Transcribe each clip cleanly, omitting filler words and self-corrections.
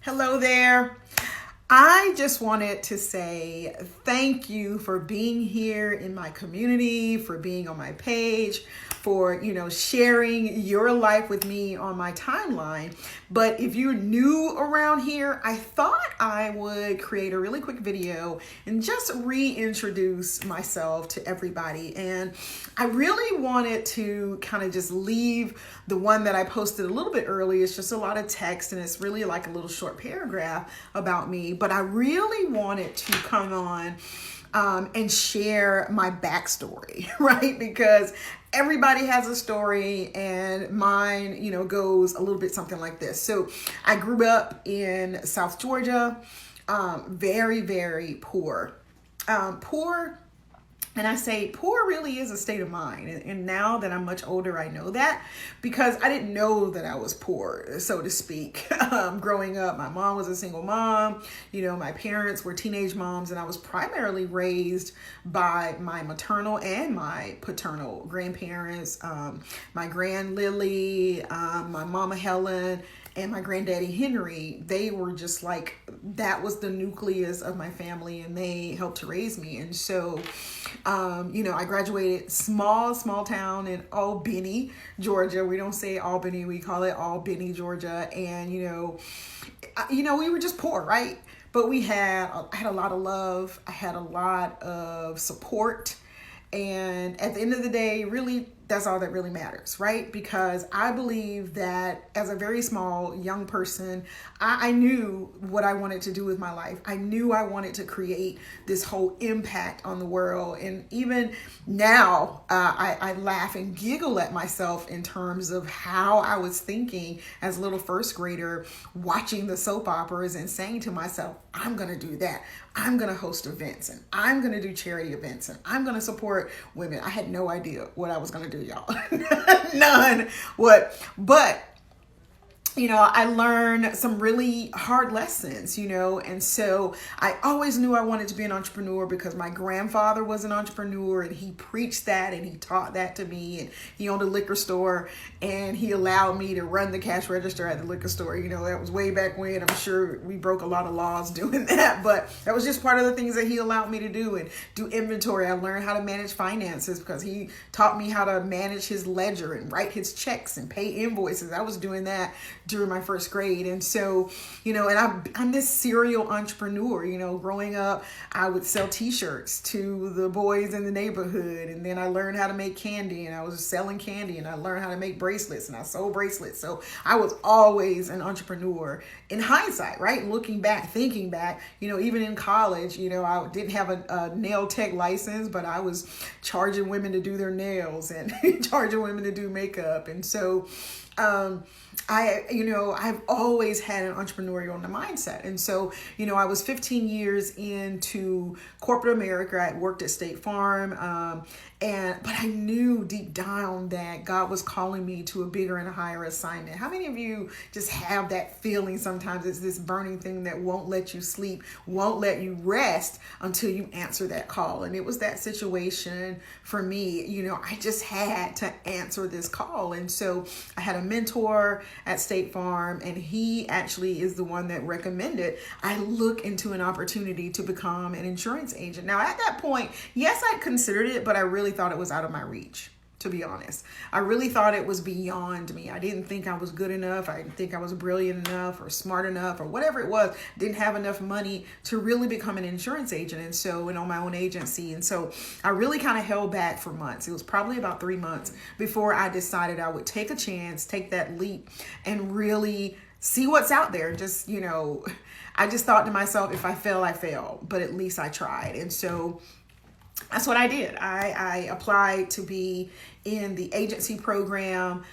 Hello there. I just wanted to say thank you for being here in my community, for being on my page, for, sharing your life with me on my timeline. But if you're new around here, I thought I would create a really quick video and just reintroduce myself to everybody. And I really wanted to kind of just leave the one that I posted a little bit early. It's just a lot of text and it's really like a little short paragraph about me. But I really wanted to come on and share my backstory, right? Because everybody has a story and mine, goes a little bit something like this. So I grew up in South Georgia, very, very poor. Poor, and I say poor really is a state of mind. And now that I'm much older, I know that because I didn't know that I was poor, so to speak. Growing up, my mom was a single mom. My parents were teenage moms, and I was primarily raised by my maternal and my paternal grandparents. My grand Lily, my mama Helen, and my granddaddy Henry. They were just like, that was the nucleus of my family, and they helped to raise me. And so, I graduated small town in Albany, Georgia. We don't say Albany, we call it Albany, Georgia. And, we were just poor, right? But I had a lot of love. I had a lot of support. And at the end of the day, really, that's all that really matters, right? Because I believe that as a very small young person, I knew what I wanted to do with my life. I knew I wanted to create this whole impact on the world. And even now, I laugh and giggle at myself in terms of how I was thinking as a little first grader, watching the soap operas and saying to myself, I'm going to do that. I'm going to host events and I'm going to do charity events and I'm going to support women. I had no idea what I was going to do, y'all. None. But I learned some really hard lessons, and so I always knew I wanted to be an entrepreneur because my grandfather was an entrepreneur and he preached that and he taught that to me, and he owned a liquor store and he allowed me to run the cash register at the liquor store. That was way back when. I'm sure we broke a lot of laws doing that, but that was just part of the things that he allowed me to do, and do inventory. I learned how to manage finances because he taught me how to manage his ledger and write his checks and pay invoices. I was doing that during my first grade. And so, and I'm this serial entrepreneur. Growing up, I would sell t-shirts to the boys in the neighborhood. And then I learned how to make candy, and I was selling candy, and I learned how to make bracelets, and I sold bracelets. So I was always an entrepreneur in hindsight, right? Looking back, thinking back, even in college, I didn't have a nail tech license, but I was charging women to do their nails and charging women to do makeup. And so, I've always had an entrepreneurial mindset. And so, I was 15 years into corporate America. I worked at State Farm. But I knew deep down that God was calling me to a bigger and a higher assignment. How many of you just have that feeling sometimes? It's this burning thing that won't let you sleep, won't let you rest until you answer that call. And it was that situation for me. I just had to answer this call. And so I had a mentor at State Farm, and he actually is the one that recommended I look into an opportunity to become an insurance agent. Now, at that point, yes, I considered it, but I really thought it was out of my reach, to be honest. I really thought it was beyond me. I didn't think I was good enough. I didn't think I was brilliant enough or smart enough or whatever it was. Didn't have enough money to really become an insurance agent and own my own agency. And so I really kind of held back for months. It was probably about 3 months before I decided I would take a chance, take that leap, and really see what's out there. Just, I just thought to myself, if I fail, I fail, but at least I tried. And so that's what I did. I applied to be in the agency program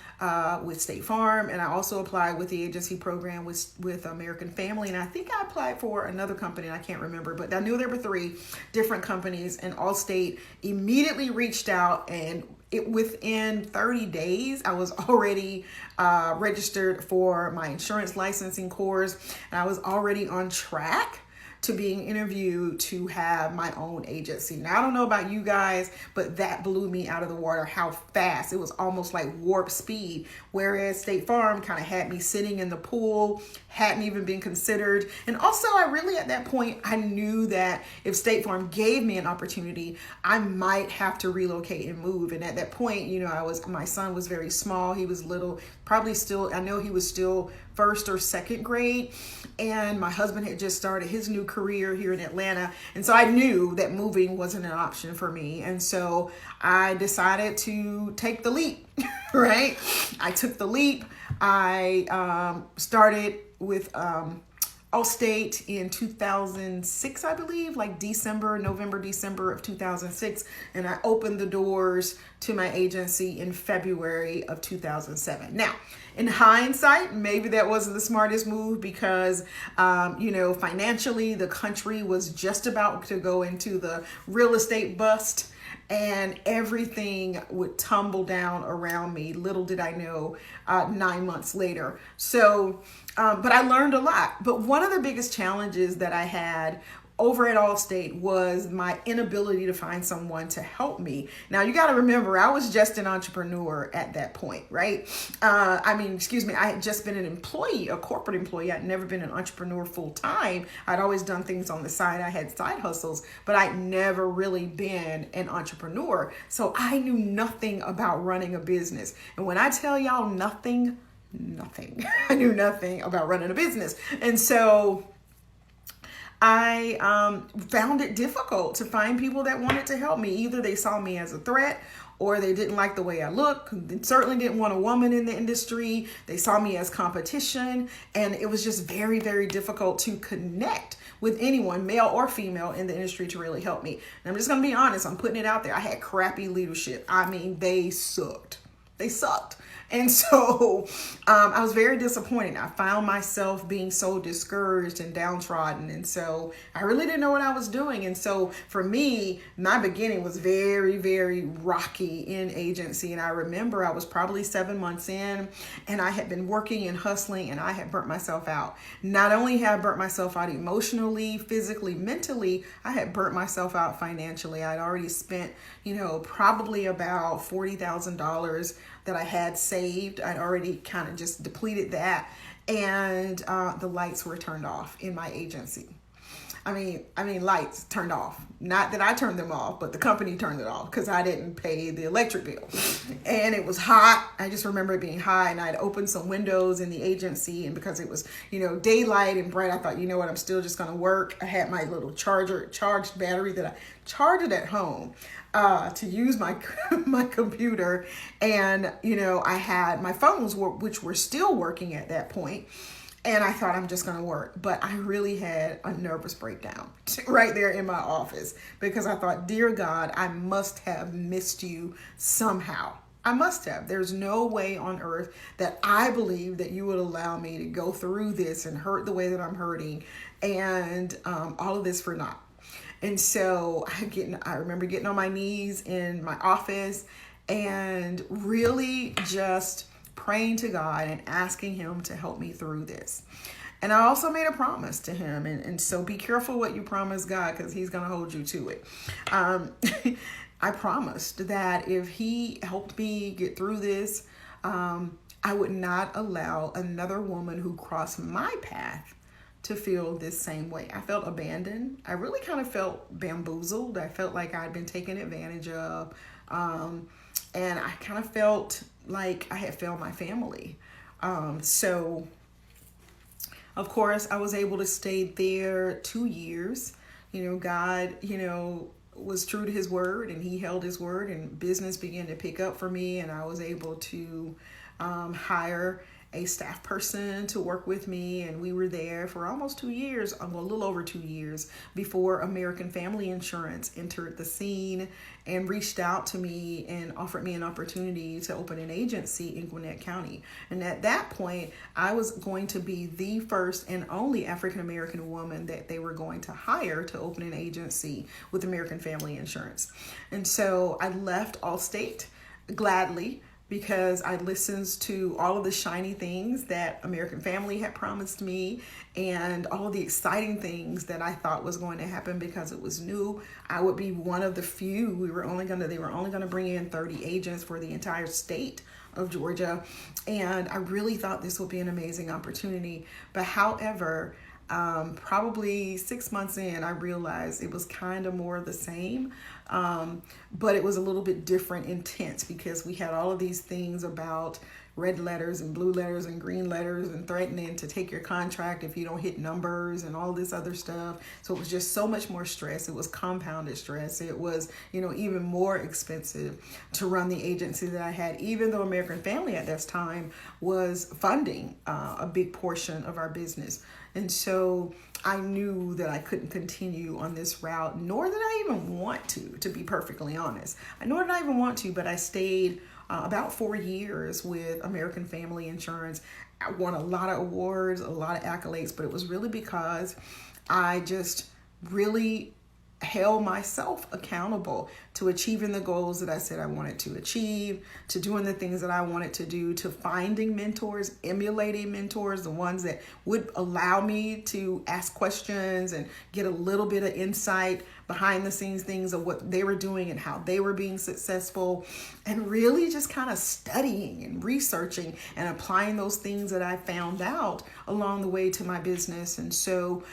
with State Farm, and I also applied with the agency program with American Family, and I think I applied for another company, and I can't remember, but I knew there were 3 different companies, and Allstate immediately reached out, and within 30 days, I was already registered for my insurance licensing course, and I was already on track to being interviewed to have my own agency. Now, I don't know about you guys, but that blew me out of the water how fast. It was almost like warp speed, whereas State Farm kind of had me sitting in the pool, hadn't even been considered. And also, I really, at that point, I knew that if State Farm gave me an opportunity, I might have to relocate and move. And at that point, my son was very small. He was little, probably still, I know he was still first or second grade. And my husband had just started his new career here in Atlanta. And so I knew that moving wasn't an option for me. And so I decided to take the leap, right? I took the leap. I started with Allstate in 2006, I believe, like November, December of 2006. And I opened the doors to my agency in February of 2007. Now, in hindsight, maybe that wasn't the smartest move because, financially, the country was just about to go into the real estate bust and everything would tumble down around me. Little did I know 9 months later. So, but I learned a lot. But one of the biggest challenges that I had over at Allstate was my inability to find someone to help me. Now, you got to remember, I was just an entrepreneur at that point, right? I had just been an employee, a corporate employee. I'd never been an entrepreneur full time. I'd always done things on the side. I had side hustles, but I'd never really been an entrepreneur. So I knew nothing about running a business. And when I tell y'all nothing, I knew nothing about running a business. And so I found it difficult to find people that wanted to help me. Either they saw me as a threat or they didn't like the way I look. They certainly didn't want a woman in the industry. They saw me as competition. And it was just very, very difficult to connect with anyone, male or female, in the industry to really help me. And I'm just going to be honest. I'm putting it out there. I had crappy leadership. I mean, they sucked. They sucked. And so I was very disappointed. I found myself being so discouraged and downtrodden. And so I really didn't know what I was doing. And so for me, my beginning was very, very rocky in agency. And I remember I was probably 7 months in and I had been working and hustling and I had burnt myself out. Not only had I burnt myself out emotionally, physically, mentally, I had burnt myself out financially. I'd already spent, probably about $40,000 that I had saved. I'd already kind of just depleted that. And the lights were turned off in my agency. I mean, lights turned off. Not that I turned them off, but the company turned it off because I didn't pay the electric bill. And it was hot. I just remember it being hot, and I'd opened some windows in the agency, and because it was, daylight and bright, I thought, you know what, I'm still just going to work. I had my little charged battery that I charged at home to use my computer. And, I had my phones, which were still working at that point. And I thought, I'm just going to work. But I really had a nervous breakdown right there in my office because I thought, dear God, I must have missed you somehow. I must have. There's no way on earth that I believe that you would allow me to go through this and hurt the way that I'm hurting and all of this for naught. And so I remember getting on my knees in my office and really just praying to God and asking him to help me through this. And I also made a promise to him. And so be careful what you promise God because he's going to hold you to it. I promised that if he helped me get through this, I would not allow another woman who crossed my path to feel this same way. I felt abandoned. I really kind of felt bamboozled. I felt like I'd been taken advantage of. And I kind of felt like I had failed my family. So, of course, I was able to stay there 2 years. God, was true to his word and he held his word and business began to pick up for me. And I was able to hire a staff person to work with me, and we were there for almost 2 years, a little over 2 years, before American Family Insurance entered the scene and reached out to me and offered me an opportunity to open an agency in Gwinnett County. And at that point, I was going to be the first and only African-American woman that they were going to hire to open an agency with American Family Insurance. And so I left Allstate gladly. because I listened to all of the shiny things that American Family had promised me and all the exciting things that I thought was going to happen because it was new. I would be one of the few. They were only going to bring in 30 agents for the entire state of Georgia. And I really thought this would be an amazing opportunity. But however, probably 6 months in, I realized it was kind of more of the same. But it was a little bit different intense because we had all of these things about red letters and blue letters and green letters and threatening to take your contract if you don't hit numbers and all this other stuff. So it was just so much more stress. It was compounded stress. It was, even more expensive to run the agency that I had, even though American Family at this time was funding a big portion of our business. And so I knew that I couldn't continue on this route, nor did I even want to be perfectly honest. Nor did I even want to, but I stayed about 4 years with American Family Insurance. I won a lot of awards, a lot of accolades, but it was really because I just really held myself accountable to achieving the goals that I said I wanted to achieve, to doing the things that I wanted to do, to finding mentors, emulating mentors, the ones that would allow me to ask questions and get a little bit of insight behind the scenes things of what they were doing and how they were being successful, and really just kind of studying and researching and applying those things that I found out along the way to my business. And so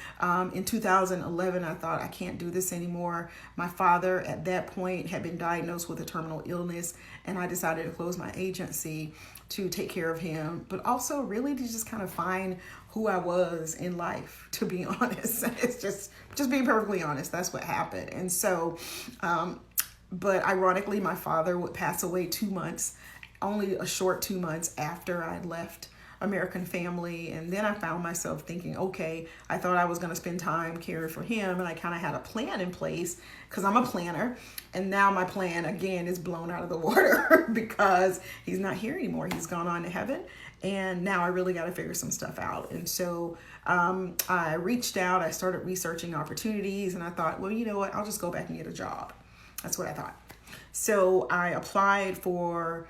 in 2011, I thought, I can't do this anymore. My father at that point had been diagnosed with a terminal illness, and I decided to close my agency to take care of him, but also really to just kind of find who I was in life, to be honest. It's just being perfectly honest, that's what happened. And so, but ironically, my father would pass away 2 months, only a short 2 months after I left American Family. And then I found myself thinking, okay, I thought I was going to spend time caring for him, and I kind of had a plan in place because I'm a planner. And now my plan again is blown out of the water because he's not here anymore. He's gone on to heaven. And now I really got to figure some stuff out. And so I reached out, I started researching opportunities, and I thought, well, you know what? I'll just go back and get a job. That's what I thought. So I applied for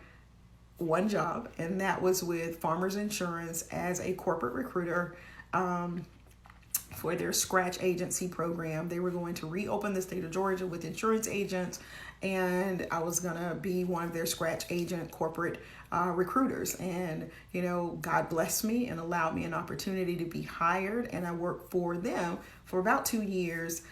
one job, and that was with Farmers Insurance as a corporate recruiter for their Scratch Agency program. They were going to reopen the state of Georgia with insurance agents, and I was going to be one of their Scratch agent corporate recruiters. And, God blessed me and allowed me an opportunity to be hired, and I worked for them for about 2 years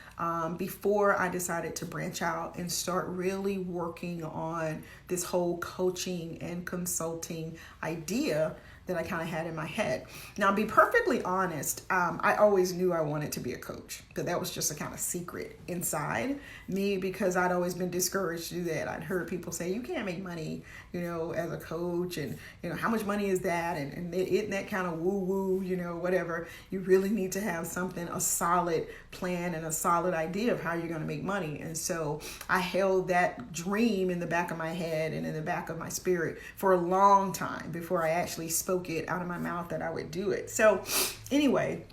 before I decided to branch out and start really working on this whole coaching and consulting idea that I kind of had in my head. Now, to be perfectly honest, I always knew I wanted to be a coach, but that was just a kind of secret inside me because I'd always been discouraged to do that. I'd heard people say, you can't make money, as a coach, and, how much money is that? And isn't that kind of woo-woo, whatever. You really need to have something, a solid plan and a solid idea of how you're going to make money. And so I held that dream in the back of my head and in the back of my spirit for a long time before I actually spoke it out of my mouth that I would do it. So anyway,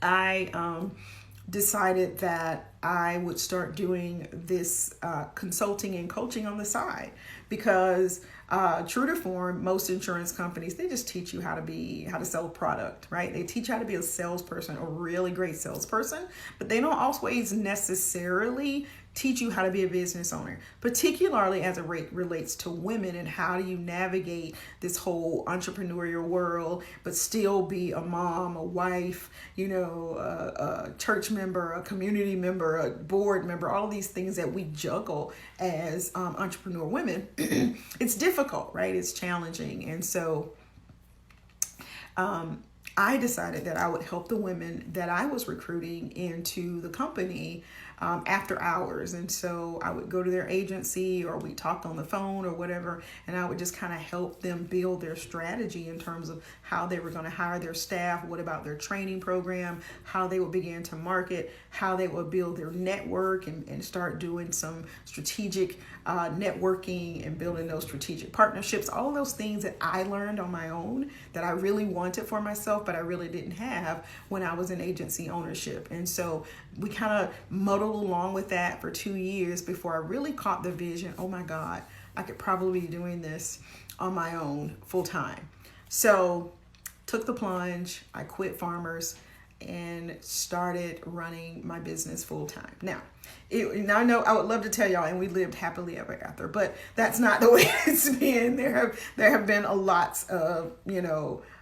I decided that I would start doing this consulting and coaching on the side because true to form, most insurance companies, they just teach you how to sell a product, right? They teach you how to be a salesperson, a really great salesperson, but they don't always necessarily teach you how to be a business owner, particularly as it relates to women, and how do you navigate this whole entrepreneurial world, but still be a mom, a wife, a church member, a community member, a board member, all of these things that we juggle as entrepreneur women. It's difficult, right? It's challenging. And so I decided that I would help the women that I was recruiting into the company after hours. And so I would go to their agency, or we talked on the phone or whatever, and I would just kind of help them build their strategy in terms of how they were going to hire their staff, what about their training program, how they would begin to market, how they would build their network and start doing some strategic networking and building those strategic partnerships, all of those things that I learned on my own that I really wanted for myself, but I really didn't have when I was in agency ownership. And so we kind of muddled along with that for 2 years before I really caught the vision. Oh my God, I could probably be doing this on my own full time. So took the plunge. I quit Farmers and started running my business full time. Now, I know I would love to tell y'all, and we lived happily ever after, but that's not the way it's been. There have been a lot of,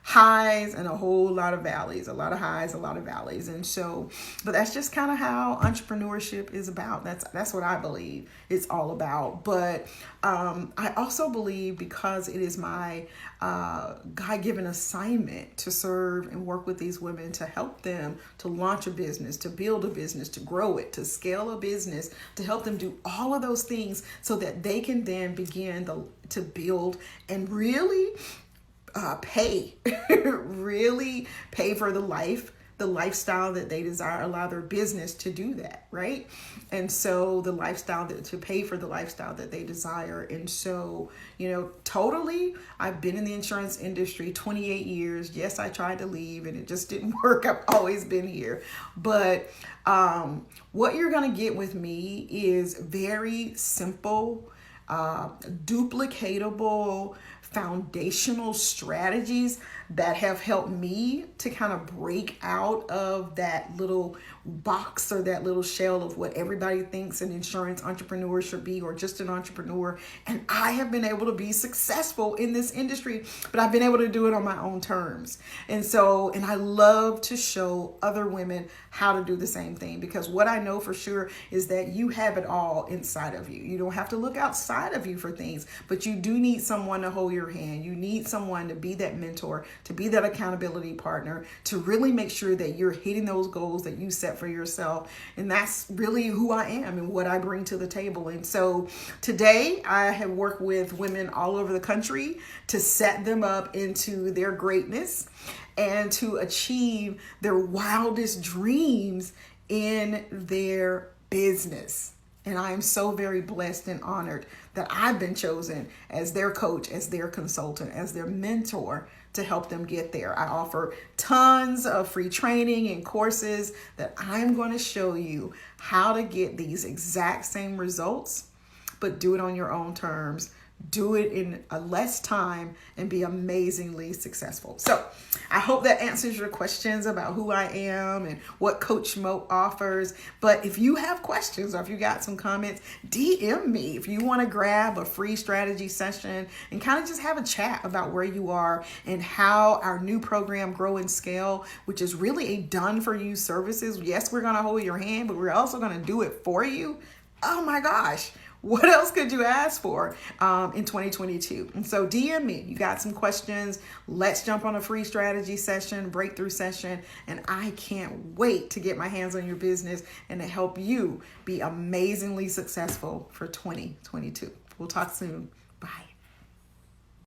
highs and a whole lot of valleys, a lot of highs, a lot of valleys. And so, but that's just kind of how entrepreneurship is about. That's what I believe it's all about. But I also believe, because it is my God-given assignment to serve and work with these women, to help them to launch a business, to build a business, to grow it, to scale a business, to help them do all of those things so that they can then begin to build and really really pay for the lifestyle that they desire, allow their business to do that, right? And so to pay for the lifestyle that they desire. And so, totally, I've been in the insurance industry 28 years. Yes, I tried to leave and it just didn't work. I've always been here. But what you're going to get with me is very simple, duplicatable, foundational strategies that have helped me to kind of break out of that little box or that little shell of what everybody thinks an insurance entrepreneur should be, or just an entrepreneur. And I have been able to be successful in this industry, but I've been able to do it on my own terms. And I love to show other women how to do the same thing, because what I know for sure is that you have it all inside of you. You don't have to look outside of you for things, but you do need someone to hold your hand. You need someone to be that mentor, to be that accountability partner, to really make sure that you're hitting those goals that you set for yourself. And that's really who I am and what I bring to the table. And so today I have worked with women all over the country to set them up into their greatness and to achieve their wildest dreams in their business. And I am so very blessed and honored that I've been chosen as their coach, as their consultant, as their mentor to help them get there. I offer tons of free training and courses that I'm going to show you how to get these exact same results, but do it on your own terms. Do it in a less time and be amazingly successful. So I hope that answers your questions about who I am and what Coach Mo offers. But if you have questions or if you got some comments, DM me. If you want to grab a free strategy session and kind of just have a chat about where you are and how our new program, Grow and Scale, which is really a done for you services. Yes, we're going to hold your hand, but we're also going to do it for you. Oh my gosh. What else could you ask for in 2022? And so DM me. You got some questions. Let's jump on a free strategy session, breakthrough session. And I can't wait to get my hands on your business and to help you be amazingly successful for 2022. We'll talk soon. Bye.